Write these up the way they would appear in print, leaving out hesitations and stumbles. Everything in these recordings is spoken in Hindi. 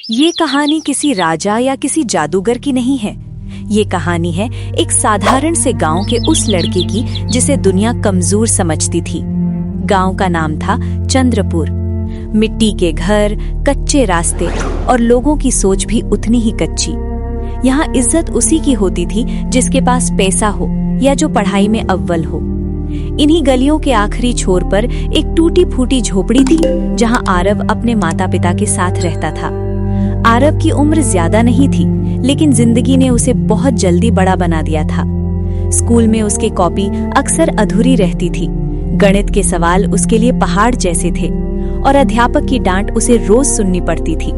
ये कहानी किसी राजा या किसी जादूगर की नहीं है। ये कहानी है एक साधारण से गांव के उस लड़के की जिसे दुनिया कमजोर समझती थी। गांव का नाम था चंद्रपुर। मिट्टी के घर, कच्चे रास्ते और लोगों की सोच भी उतनी ही कच्ची। यहाँ इज्जत उसी की होती थी जिसके पास पैसा हो या जो पढ़ाई में अव्वल हो। इन्हीं गलियों के आखिरी छोर पर एक टूटी फूटी झोपड़ी थी जहाँ आरव अपने माता पिता के साथ रहता था। आरव की उम्र ज्यादा नहीं थी, लेकिन जिंदगी ने उसे बहुत जल्दी बड़ा बना दिया था। स्कूल में उसकी कॉपी अक्सर अधूरी रहती थी। गणित के सवाल उसके लिए पहाड़ जैसे थे और अध्यापक की डांट उसे रोज सुननी पड़ती थी।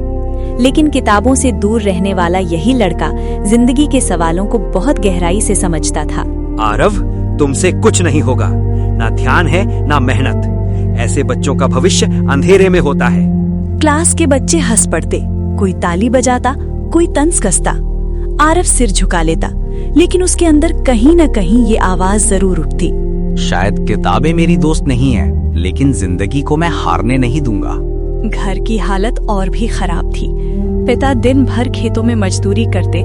लेकिन किताबों से दूर रहने वाला यही लड़का जिंदगी के सवालों को बहुत गहराई से समझता था। आरव, तुमसे कुछ नहीं होगा। ना ध्यान है ना मेहनत। ऐसे बच्चों का भविष्य अंधेरे में होता है। क्लास के बच्चे हंस पड़ते, कोई ताली बजाता, कोई तंज कसता। आरव सिर झुका लेता, लेकिन उसके अंदर कहीं न कहीं ये आवाज जरूर उठती। शायद किताबें मेरी दोस्त नहीं है, लेकिन जिंदगी को मैं हारने नहीं दूंगा। घर की हालत और भी खराब थी। पिता दिन भर खेतों में मजदूरी करते,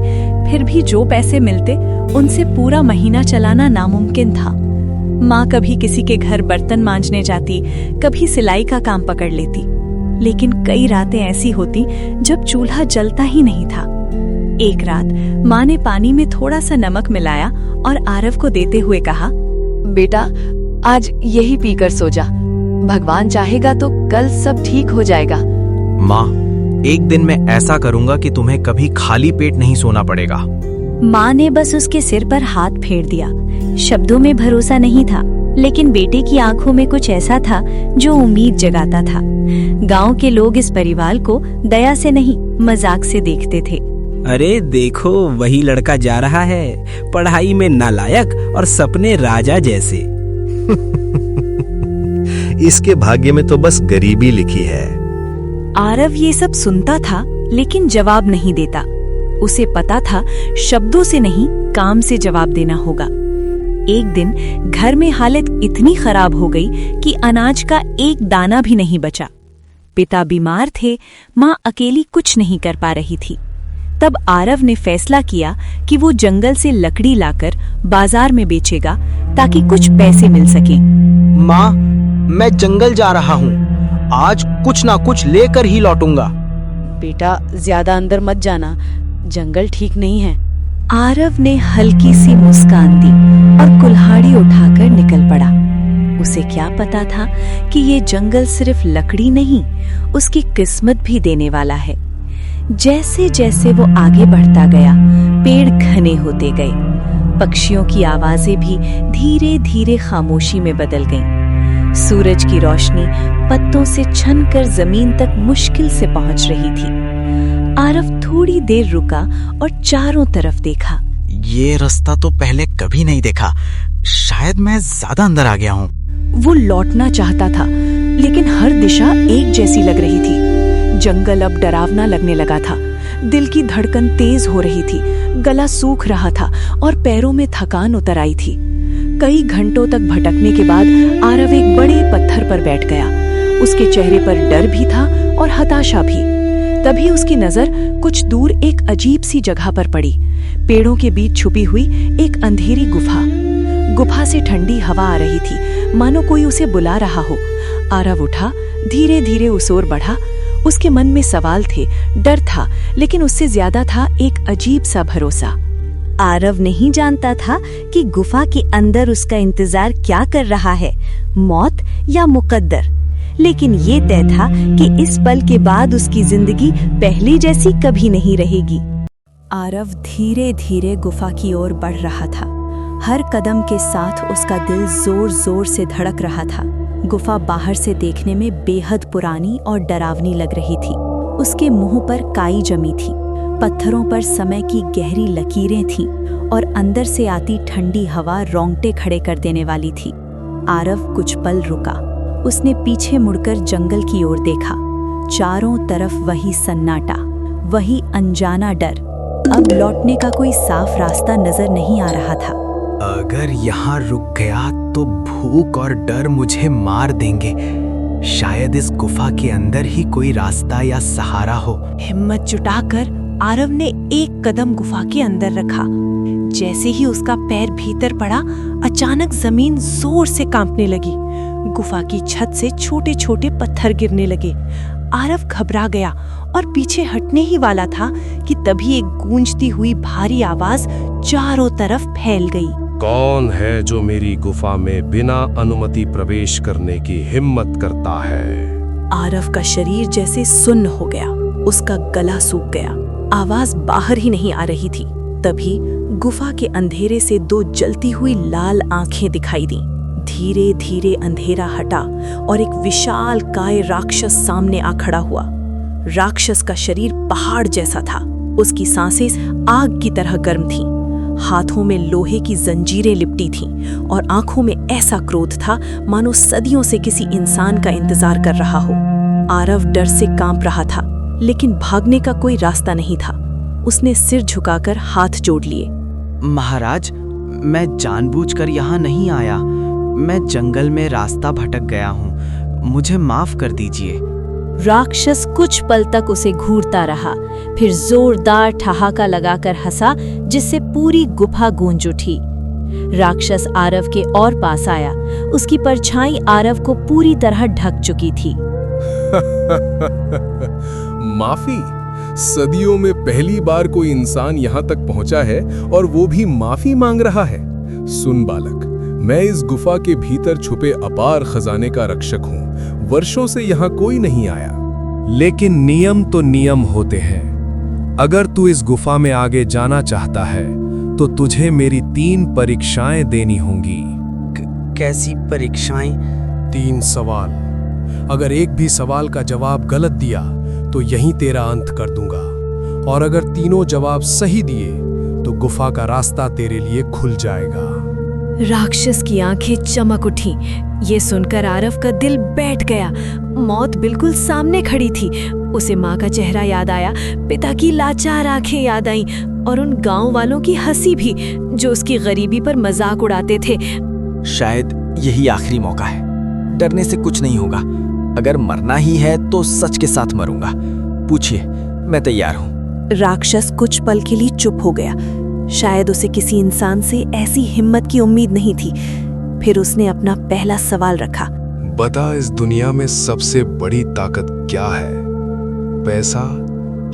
फिर भी जो पैसे मिलते उनसे पूरा महीना चलाना नामुमकिन था। माँ कभी किसी के घर बर्तन मांजने जाती, कभी सिलाई का काम पकड़ लेती। लेकिन कई रातें ऐसी होती जब चूल्हा जलता ही नहीं था। एक रात माँ ने पानी में थोड़ा सा नमक मिलाया और आरव को देते हुए कहा, बेटा, आज यही पीकर सो जा। भगवान चाहेगा तो कल सब ठीक हो जाएगा। माँ, एक दिन मैं ऐसा करूंगा कि तुम्हें कभी खाली पेट नहीं सोना पड़ेगा। माँ ने बस उसके सिर पर हाथ फेर दिया। शब्दों में भरोसा नहीं था, लेकिन बेटे की आंखों में कुछ ऐसा था जो उम्मीद जगाता था। गांव के लोग इस परिवार को दया से नहीं, मजाक से देखते थे। अरे देखो, वही लड़का जा रहा है, पढ़ाई में नालायक और सपने राजा जैसे। इसके भाग्य में तो बस गरीबी लिखी है। आरव ये सब सुनता था, लेकिन जवाब नहीं देता। उसे पता था शब्दों से नहीं, काम से जवाब देना होगा। एक दिन घर में हालत इतनी खराब हो गई कि अनाज का एक दाना भी नहीं बचा। पिता बीमार थे, माँ अकेली कुछ नहीं कर पा रही थी। तब आरव ने फैसला किया कि वो जंगल से लकड़ी लाकर बाजार में बेचेगा ताकि कुछ पैसे मिल सके। माँ, मैं जंगल जा रहा हूँ, आज कुछ ना कुछ लेकर ही लौटूंगा। बेटा, ज्यादा अंदर मत जाना, जंगल ठीक नहीं है। आरव ने हल्की सी मुस्कान दी और कुल्हाड़ी उठाकर निकल पड़ा। उसे क्या पता था कि ये जंगल सिर्फ लकड़ी नहीं, उसकी किस्मत भी देने वाला है। जैसे जैसे वो आगे बढ़ता गया, पेड़ घने होते गए। पक्षियों की आवाजें भी धीरे धीरे खामोशी में बदल गईं। सूरज की रोशनी पत्तों से छनकर जमीन तक मुश्किल से पहुंच रही थी। आरव थोड़ी देर रुका और चारों तरफ देखा। ये रास्ता तो पहले कभी नहीं देखा। शायद मैं ज्यादा अंदर आ गया हूँ। वो लौटना चाहता था, लेकिन हर दिशा एक जैसी लग रही थी। जंगल अब डरावना लगने लगा था। दिल की धड़कन तेज हो रही थी, गला सूख रहा था और पैरों में थकान उतर आई थी। कई घंटों तक भटकने के बाद आरव एक बड़े पत्थर पर बैठ गया। उसके चेहरे पर डर भी था और हताशा भी। तभी उसकी नजर कुछ दूर एक अजीब सी जगह पर पड़ी। पेड़ों के बीच छुपी हुई एक अंधेरी गुफा से ठंडी हवा आ रही थी, मानो कोई उसे बुला रहा हो। आरव उठा, धीरे धीरे उस ओर बढ़ा। उसके मन में सवाल थे, डर था, लेकिन उससे ज्यादा था एक अजीब सा भरोसा। आरव नहीं जानता था कि गुफा के अंदर उसका इंतजार क्या कर रहा है, मौत या मुकद्दर। लेकिन ये तय था कि इस पल के बाद उसकी जिंदगी पहले जैसी कभी नहीं रहेगी। आरव धीरे धीरे गुफा की ओर बढ़ रहा था। हर कदम के साथ उसका दिल जोर जोर से धड़क रहा था। गुफा बाहर से देखने में बेहद पुरानी और डरावनी लग रही थी। उसके मुंह पर काई जमी थी, पत्थरों पर समय की गहरी लकीरें थीं और अंदर से आती ठंडी हवा रोंगटे खड़े कर देने वाली थी। आरव कुछ पल रुका। उसने पीछे मुड़कर जंगल की ओर देखा। चारों तरफ वही सन्नाटा, वही अनजाना डर। अब लौटने का कोई साफ रास्ता नजर नहीं आ रहा था। अगर यहाँ रुक गया तो भूख और डर मुझे मार देंगे। शायद इस गुफा के अंदर ही कोई रास्ता या सहारा हो। हिम्मत जुटाकर आरव ने एक कदम गुफा के अंदर रखा। जैसे ही उसका पैर भीतर पड़ा, अचानक जमीन जोर से कांपने लगी। गुफा की छत से छोटे छोटे पत्थर गिरने लगे। आरव घबरा गया और पीछे हटने ही वाला था कि तभी एक गूंजती हुई भारी आवाज चारों तरफ फैल गई। कौन है जो मेरी गुफा में बिना अनुमति प्रवेश करने की हिम्मत करता है? आरव का शरीर जैसे सुन्न हो गया, उसका गला सूख गया, आवाज बाहर ही नहीं आ रही थी। तभी गुफा के अंधेरे से दो जलती हुई लाल आंखें दिखाई दी। धीरे धीरे अंधेरा हटा और एक विशाल काय राक्षस सामने आ खड़ा हुआ। राक्षस का शरीर पहाड़ जैसा था, उसकी सांसें आग की तरह गर्म थीं। हाथों में लोहे की जंजीरें लिपटी थीं और आंखों में ऐसा क्रोध था मानो सदियों से किसी इंसान का इंतजार कर रहा हो। आरव डर से कांप रहा था, लेकिन भागने का कोई रास्ता नहीं था। उसने सिर झुकाकर हाथ जोड़ लिए। महाराज, मैं जानबूझकर यहाँ नहीं आया। मैं जंगल में रास्ता भटक गया हूँ, मुझे माफ कर दीजिए। राक्षस कुछ पल तक उसे घूरता रहा, फिर जोरदार ठहाका लगाकर हंसा, जिससे पूरी गुफा गूंज उठी। राक्षस आरव के और पास आया। उसकी परछाई आरव को पूरी तरह ढक चुकी थी। माफी? सदियों में पहली बार कोई इंसान यहाँ तक पहुँचा है और वो भी माफी मांग रहा है। सुन बालक, मैं इस गुफा के भीतर छुपे अपार खजाने का रक्षक हूँ। वर्षों से यहाँ कोई नहीं आया, लेकिन नियम तो नियम होते हैं। अगर तू इस गुफा में आगे जाना चाहता है तो तुझे मेरी 3 परीक्षाएं देनी होंगी। कैसी परीक्षाएं? 3 सवाल। अगर एक भी सवाल का जवाब गलत दिया तो यहीं तेरा अंत कर दूंगा, और अगर तीनों जवाब सही दिए तो गुफा का रास्ता तेरे लिए खुल जाएगा। राक्षस की आंखें चमक उठी। ये सुनकर आरव का दिल बैठ गया। मौत बिल्कुल सामने खड़ी थी। उसे माँ का चेहरा याद आया, पिता की लाचार आंखें याद आईं और उन गांव वालों की हंसी भी, जो उसकी गरीबी पर मजाक उड़ाते थे। शायद यही आखिरी मौका है। डरने से कुछ नहीं होगा। अगर मरना ही है तो सच के साथ मरूंगा। पूछिए, मैं तैयार हूँ। राक्षस कुछ पल के लिए चुप हो गया। शायद उसे किसी इंसान से ऐसी हिम्मत की उम्मीद नहीं थी। फिर उसने अपना पहला सवाल रखा। बता, इस दुनिया में सबसे बड़ी ताकत क्या है? पैसा,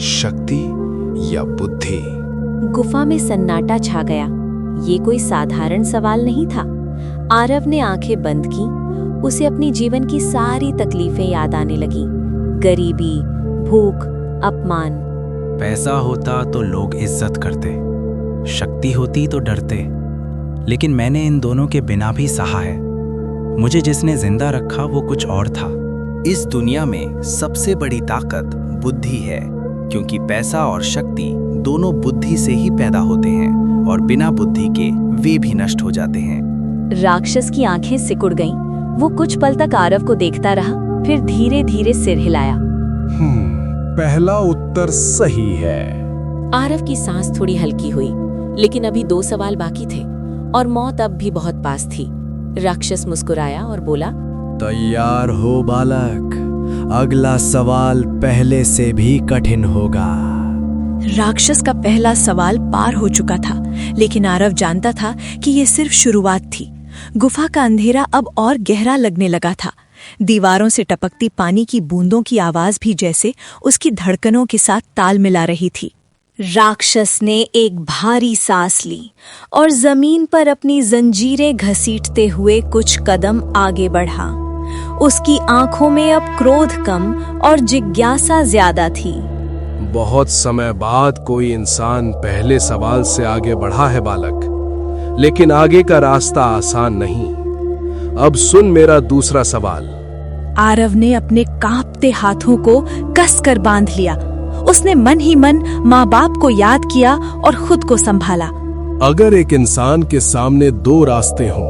शक्ति या बुद्धि? गुफा में सन्नाटा छा गया। ये कोई साधारण सवाल नहीं था। आरव ने आंखें बंद की। उसे अपनी जीवन की सारी तकलीफें याद आने लगी। गरीबी, भूख, अपमान। पैसा होता तो लोग इज्जत करते, शक्ति होती तो डरते, लेकिन मैंने इन दोनों के बिना भी सहा है। मुझे जिसने जिंदा रखा वो कुछ और था। इस दुनिया में सबसे बड़ी ताकत बुद्धि है, क्योंकि पैसा और शक्ति दोनों बुद्धि से ही पैदा होते हैं और बिना बुद्धि के वे भी नष्ट हो जाते हैं। राक्षस की आंखें सिकुड़ गईं। वो कुछ पल तक आरव को देखता रहा, फिर धीरे धीरे सिर हिलाया। पहला उत्तर सही है। आरव की सांस थोड़ी हल्की हुई, लेकिन अभी 2 सवाल बाकी थे और मौत अब भी बहुत पास थी। राक्षस मुस्कुराया और बोला, तैयार हो बालक, अगला सवाल पहले से भी कठिन होगा। राक्षस का पहला सवाल पार हो चुका था, लेकिन आरव जानता था कि ये सिर्फ शुरुआत थी। गुफा का अंधेरा अब और गहरा लगने लगा था। दीवारों से टपकती पानी की बूंदों की आवाज भी जैसे उसकी धड़कनों के साथ ताल मिला रही थी। राक्षस ने एक भारी सांस ली और जमीन पर अपनी जंजीरें घसीटते हुए कुछ कदम आगे बढ़ा। उसकी आंखों में अब क्रोध कम और जिज्ञासा ज्यादा थी। बहुत समय बाद कोई इंसान पहले सवाल से आगे बढ़ा है बालक, लेकिन आगे का रास्ता आसान नहीं। अब सुन मेरा दूसरा सवाल। आरव ने अपने कांपते हाथों को कसकर बांध लिया। उसने मन ही मन माँ बाप को याद किया और खुद को संभाला। अगर एक इंसान के सामने 2 रास्ते हों,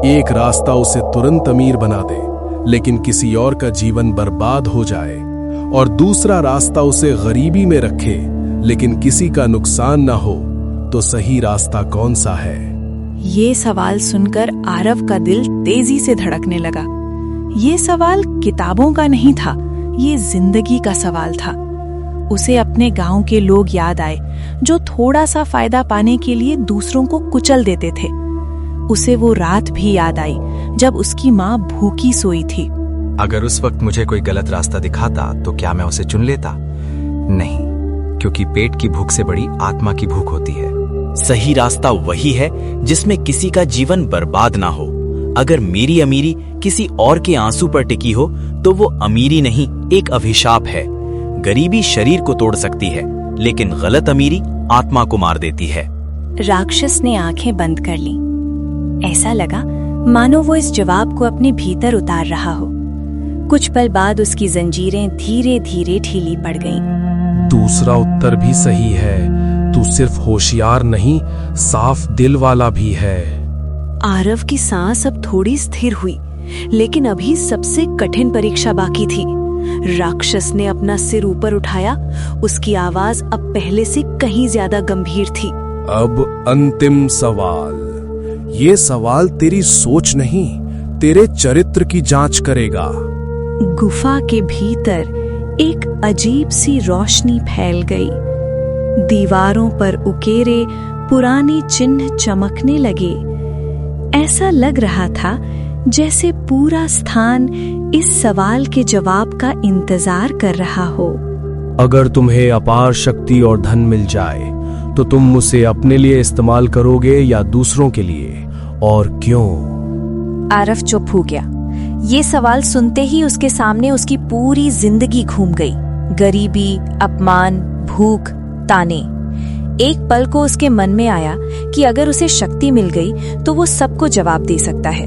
एक रास्ता उसे तुरंत अमीर बना दे लेकिन किसी और का जीवन बर्बाद हो जाए, और दूसरा रास्ता उसे गरीबी में रखे लेकिन किसी का नुकसान ना हो, तो सही रास्ता कौन सा है? ये सवाल सुनकर आरव का दिल तेजी से धड़कने लगा। ये सवाल किताबों का नहीं था, ये जिंदगी का सवाल था। उसे अपने गांव के लोग याद आए जो थोड़ा सा फायदा पाने के लिए दूसरों को कुचल देते थे। उसे वो रात भी याद आई जब उसकी माँ भूखी सोई थी। अगर उस वक्त मुझे कोई गलत रास्ता दिखाता तो क्या मैं उसे चुन लेता? नहीं, क्योंकि पेट की भूख से बड़ी आत्मा की भूख होती है। सही रास्ता वही है जिसमें किसी का जीवन बर्बाद ना हो। अगर मेरी अमीरी किसी और के आंसू पर टिकी हो तो वो अमीरी नहीं, एक अभिशाप है। गरीबी शरीर को तोड़ सकती है, लेकिन गलत अमीरी आत्मा को मार देती है। राक्षस ने आंखें बंद कर ली। ऐसा लगा मानो वो इस जवाब को अपने भीतर उतार रहा हो। कुछ पल बाद उसकी जंजीरें धीरे धीरे ढीली पड़ गईं। दूसरा उत्तर भी सही है। तू सिर्फ होशियार नहीं, साफ दिल वाला भी है। आरव की सांस अब थोड़ी स्थिर हुई, लेकिन अभी सबसे कठिन परीक्षा बाकी थी। राक्षस ने अपना सिर ऊपर उठाया। उसकी आवाज अब पहले से कहीं ज्यादा गंभीर थी। अब अंतिम सवाल। ये सवाल तेरी सोच नहीं, तेरे चरित्र की जांच करेगा। गुफा के भीतर एक अजीब सी रोशनी फैल गई। दीवारों पर उकेरे पुराने चिन्ह चमकने लगे। ऐसा लग रहा था जैसे पूरा स्थान इस सवाल के जवाब का इंतजार कर रहा हो। अगर तुम्हें अपार शक्ति और धन मिल जाए तो तुम उसे अपने लिए इस्तेमाल करोगे या दूसरों के लिए, और क्यों? आरव चुप हो गया। ये सवाल सुनते ही उसके सामने उसकी पूरी जिंदगी घूम गई। गरीबी, अपमान, भूख, ताने। एक पल को उसके मन में आया कि अगर उसे शक्ति मिल गई तो वो सबको जवाब दे सकता है।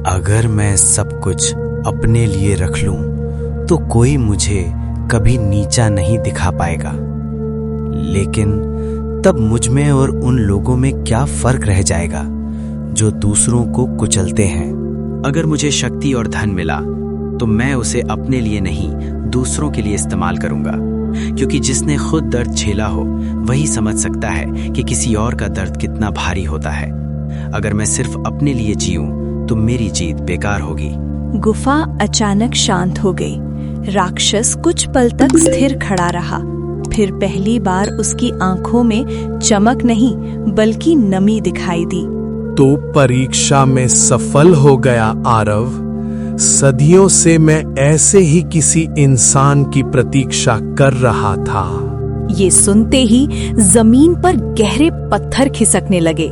अगर मैं सब कुछ अपने लिए रख लूं तो कोई मुझे कभी नीचा नहीं दिखा पाएगा। लेकिन तब मुझ में और उन लोगों में क्या फर्क रह जाएगा जो दूसरों को कुचलते हैं? अगर मुझे शक्ति और धन मिला तो मैं उसे अपने लिए नहीं, दूसरों के लिए इस्तेमाल करूंगा, क्योंकि जिसने खुद दर्द झेला हो वही समझ सकता है कि किसी और का दर्द कितना भारी होता है। अगर मैं सिर्फ अपने लिए जीऊं तो मेरी जीत बेकार होगी। गुफा अचानक शांत हो गई। राक्षस कुछ पल तक स्थिर खड़ा रहा। फिर पहली बार उसकी आंखों में चमक नहीं बल्कि नमी दिखाई दी। तो परीक्षा में सफल हो गया आरव। सदियों से मैं ऐसे ही किसी इंसान की प्रतीक्षा कर रहा था। ये सुनते ही जमीन पर गहरे पत्थर खिसकने लगे।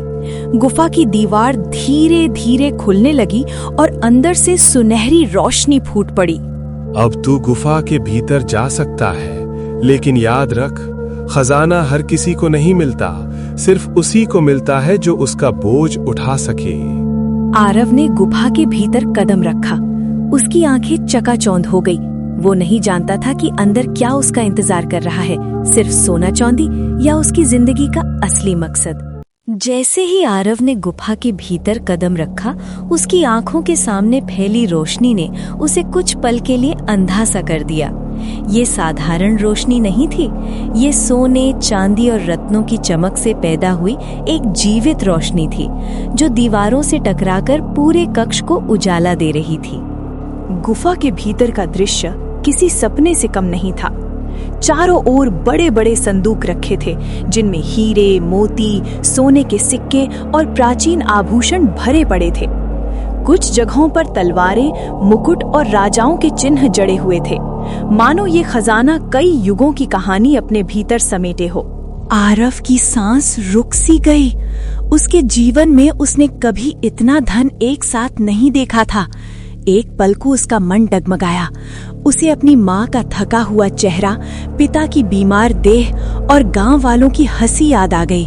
गुफा की दीवार धीरे धीरे खुलने लगी और अंदर से सुनहरी रोशनी फूट पड़ी। अब तू गुफा के भीतर जा सकता है, लेकिन याद रख, खजाना हर किसी को नहीं मिलता, सिर्फ उसी को मिलता है जो उसका बोझ उठा सके। आरव ने गुफा के भीतर कदम रखा। उसकी आंखें चकाचौंध हो गई। वो नहीं जानता था कि अंदर क्या उसका इंतजार कर रहा है, सिर्फ सोना चांदी या उसकी जिंदगी का असली मकसद। जैसे ही आरव ने गुफा के भीतर कदम रखा, उसकी आंखों के सामने फैली रोशनी ने उसे कुछ पल के लिए अंधा सा कर दिया। ये साधारण रोशनी नहीं थी, ये सोने, चांदी और रत्नों की चमक से पैदा हुई एक जीवित रोशनी थी जो दीवारों से टकराकर पूरे कक्ष को उजाला दे रही थी। गुफा के भीतर का दृश्य किसी सपने से कम नहीं था। चारों ओर बड़े बड़े संदूक रखे थे जिनमें हीरे, मोती, सोने के सिक्के और प्राचीन आभूषण भरे पड़े थे। कुछ जगहों पर तलवारें, मुकुट और राजाओं के चिन्ह जड़े हुए थे, मानो ये खजाना कई युगों की कहानी अपने भीतर समेटे हो। आरव की सांस रुक सी गई। उसके जीवन में उसने कभी इतना धन एक साथ नहीं देखा था। एक पल को उसका मन डगमगाया। उसे अपनी माँ का थका हुआ चेहरा, पिता की बीमार देह और गांव वालों की हंसी याद आ गई।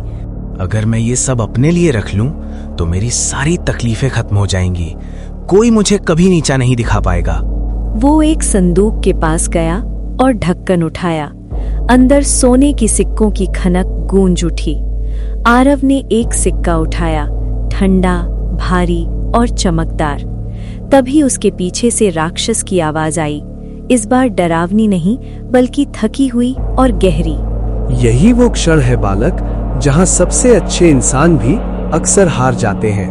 अगर मैं ये सब अपने लिए रख लूं तो मेरी सारी तकलीफें खत्म हो जाएंगी। कोई मुझे कभी नीचा नहीं दिखा पाएगा। वो एक संदूक के पास गया और ढक्कन उठाया। अंदर सोने की सिक्कों की खनक गूंज उठी। आरव ने एक सिक्का उठाया, ठंडा, भारी और चमकदार। तभी उसके पीछे से राक्षस की आवाज आई, इस बार डरावनी नहीं बल्कि थकी हुई और गहरी। यही वो क्षण है बालक, जहां सबसे अच्छे इंसान भी अक्सर हार जाते हैं।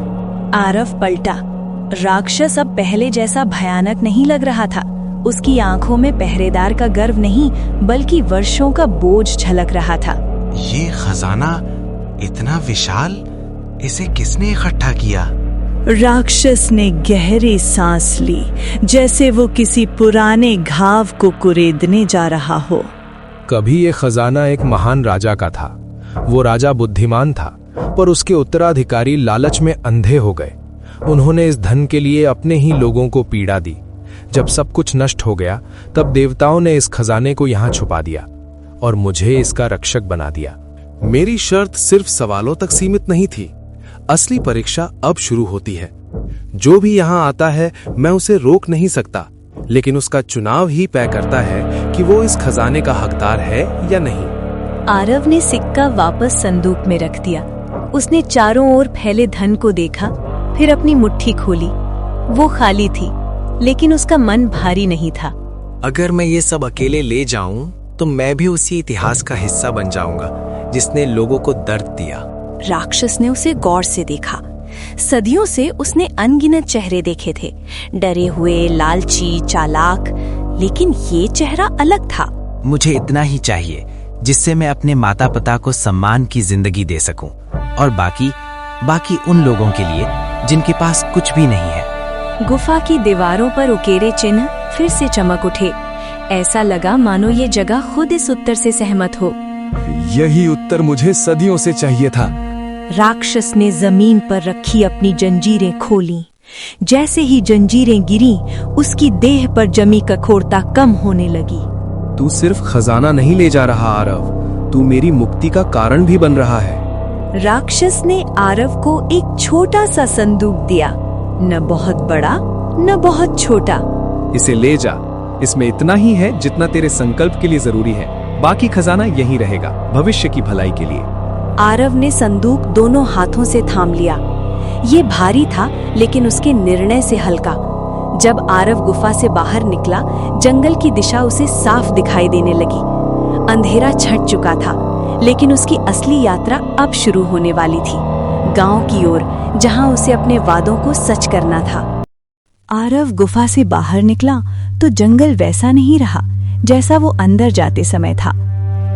आरव पलटा। राक्षस अब पहले जैसा भयानक नहीं लग रहा था। उसकी आंखों में पहरेदार का गर्व नहीं बल्कि वर्षों का बोझ झलक रहा था। ये खजाना इतना विशाल, इसे किसने इकट्ठा किया? राक्षस ने गहरी सांस ली, जैसे वो किसी पुराने घाव को कुरेदने जा रहा हो। कभी ये खजाना एक महान राजा का था। वो राजा बुद्धिमान था, पर उसके उत्तराधिकारी लालच में अंधे हो गए। उन्होंने इस धन के लिए अपने ही लोगों को पीड़ा दी। जब सब कुछ नष्ट हो गया, तब देवताओं ने इस खजाने को यहाँ छुपा दिया और मुझे इसका रक्षक बना दिया। मेरी शर्त सिर्फ सवालों तक सीमित नहीं थी। असली परीक्षा अब शुरू होती है। जो भी यहाँ आता है, मैं उसे रोक नहीं सकता, लेकिन उसका चुनाव ही तय करता है कि वो इस खजाने का हकदार है या नहीं। आरव ने सिक्का वापस संदूक में रख दिया। उसने चारों ओर फैले धन को देखा, फिर अपनी मुट्ठी खोली। वो खाली थी, लेकिन उसका मन भारी नहीं था। अगर मैं ये सब अकेले ले जाऊं, तो मैं भी उसी इतिहास का हिस्सा बन जाऊंगा जिसने लोगों को दर्द दिया। राक्षस ने उसे गौर से देखा। सदियों से उसने अनगिनत चेहरे देखे थे, डरे हुए, लालची, चालाक, लेकिन ये चेहरा अलग था। मुझे इतना ही चाहिए जिससे मैं अपने माता पिता को सम्मान की जिंदगी दे सकूं, और बाकी उन लोगों के लिए जिनके पास कुछ भी नहीं है। गुफा की दीवारों पर उकेरे चिन्ह फिर से चमक उठे। ऐसा लगा मानो ये जगह खुद इस उत्तर से सहमत हो। यही उत्तर मुझे सदियों से चाहिए था। राक्षस ने जमीन पर रखी अपनी जंजीरें खोलीं। जैसे ही जंजीरें गिरी, उसकी देह पर जमी कठोरता कम होने लगी। तू सिर्फ खजाना नहीं ले जा रहा आरव, तू मेरी मुक्ति का कारण भी बन रहा है। राक्षस ने आरव को एक छोटा सा संदूक दिया, न बहुत बड़ा न बहुत छोटा। इसे ले जा, इसमें इतना ही है जितना तेरे संकल्प के लिए जरूरी है। बाकी खजाना यहीं रहेगा, भविष्य की भलाई के लिए। आरव ने संदूक दोनों हाथों से थाम लिया। ये भारी था, लेकिन उसके निर्णय से हल्का। जब आरव गुफा से बाहर निकला, जंगल की दिशा उसे साफ दिखाई देने लगी। अंधेरा छट चुका था, लेकिन उसकी असली यात्रा अब शुरू होने वाली थी, गांव की ओर, जहां उसे अपने वादों को सच करना था। आरव गुफा से बाहर निकला तो जंगल वैसा नहीं रहा जैसा वो अंदर जाते समय था।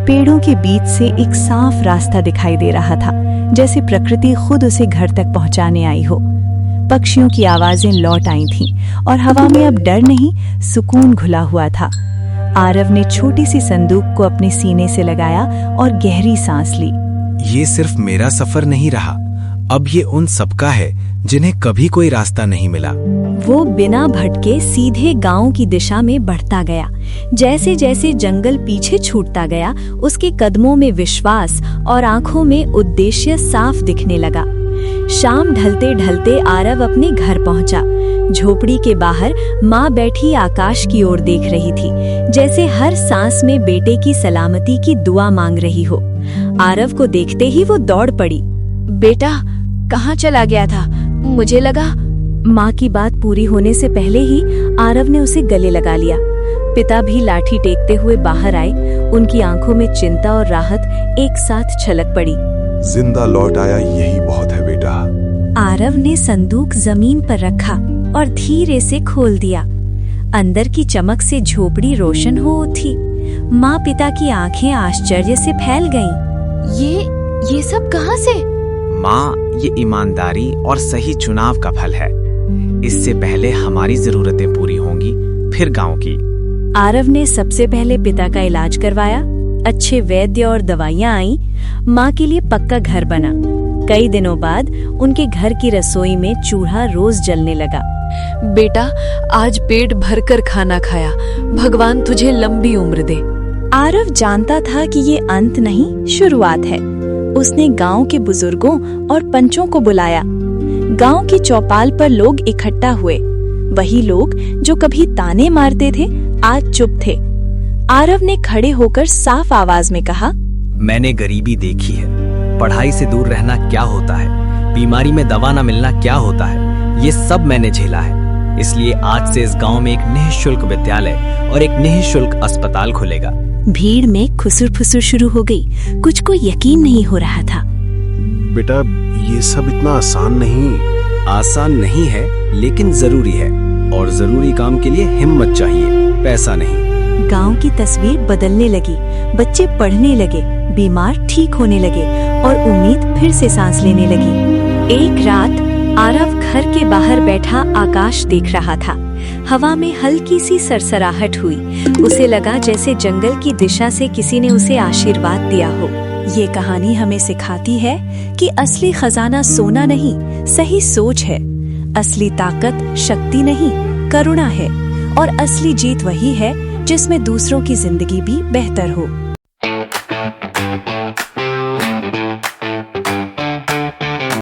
पेड़ों के बीच से एक साफ रास्ता दिखाई दे रहा था, जैसे प्रकृति खुद उसे घर तक पहुंचाने आई हो। पक्षियों की आवाजें लौट आई थीं और हवा में अब डर नहीं, सुकून घुला हुआ था। आरव ने छोटी सी संदूक को अपने सीने से लगाया और गहरी सांस ली। ये सिर्फ मेरा सफर नहीं रहा, अब ये उन सबका है जिन्हें कभी कोई रास्ता नहीं मिला। वो बिना भटके सीधे गांव की दिशा में बढ़ता गया। जैसे जैसे जंगल पीछे छूटता गया, उसके कदमों में विश्वास और आंखों में उद्देश्य साफ दिखने लगा। शाम ढलते ढलते आरव अपने घर पहुंचा। झोपड़ी के बाहर माँ बैठी आकाश की ओर देख रही थी, जैसे हर सांस में बेटे की सलामती की दुआ मांग रही हो। आरव को देखते ही वो दौड़ पड़ी। बेटा, कहाँ चला गया था? मुझे लगा। माँ की बात पूरी होने से पहले ही आरव ने उसे गले लगा लिया। पिता भी लाठी टेकते हुए बाहर आए। उनकी आंखों में चिंता और राहत एक साथ छलक पड़ी। जिंदा लौट आया, यही बहुत है बेटा। आरव ने संदूक जमीन पर रखा और धीरे से खोल दिया। अंदर की चमक से झोपड़ी रोशन हो उठी। माँ पिता की आंखें आश्चर्य से फैल गईं। ये सब कहाँ से? माँ, ये ईमानदारी और सही चुनाव का फल है। इससे पहले हमारी जरूरतें पूरी होंगी, फिर गांव की। आरव ने सबसे पहले पिता का इलाज करवाया। अच्छे वैद्य और दवाइयाँ आईं। माँ के लिए पक्का घर बना। कई दिनों बाद उनके घर की रसोई में चूल्हा रोज जलने लगा। बेटा, आज पेट भरकर खाना खाया। भगवान तुझे लंबी उम्र दे। आरव जानता था कि ये अंत नहीं, शुरुआत है। उसने गांव के बुजुर्गों और पंचों को बुलाया। गांव की चौपाल पर लोग इकट्ठा हुए। वही लोग जो कभी ताने मारते थे, आज चुप थे। आरव ने खड़े होकर साफ आवाज में कहा, मैंने गरीबी देखी है, पढ़ाई से दूर रहना क्या होता है, बीमारी में दवा न मिलना क्या होता है, ये सब मैंने झेला है। इसलिए आज से इस गांव में एक निःशुल्क विद्यालय और एक निःशुल्क अस्पताल खुलेगा। भीड़ में खुसुर फुसुर शुरू हो गई। कुछ को यकीन नहीं हो रहा था। बेटा, ये सब इतना आसान नहीं। आसान नहीं है लेकिन जरूरी है, और जरूरी काम के लिए हिम्मत चाहिए, पैसा नहीं। गांव की तस्वीर बदलने लगी, बच्चे पढ़ने लगे, बीमार ठीक होने लगे और उम्मीद फिर से सांस लेने लगी। एक रात आरव घर के बाहर बैठा आकाश देख रहा था। हवा में हल्की सी सरसराहट हुई। उसे लगा जैसे जंगल की दिशा से किसी ने उसे आशीर्वाद दिया हो। ये कहानी हमें सिखाती है कि असली खजाना सोना नहीं, सही सोच है। असली ताकत शक्ति नहीं, करुणा है। और असली जीत वही है जिसमें दूसरों की जिंदगी भी बेहतर हो।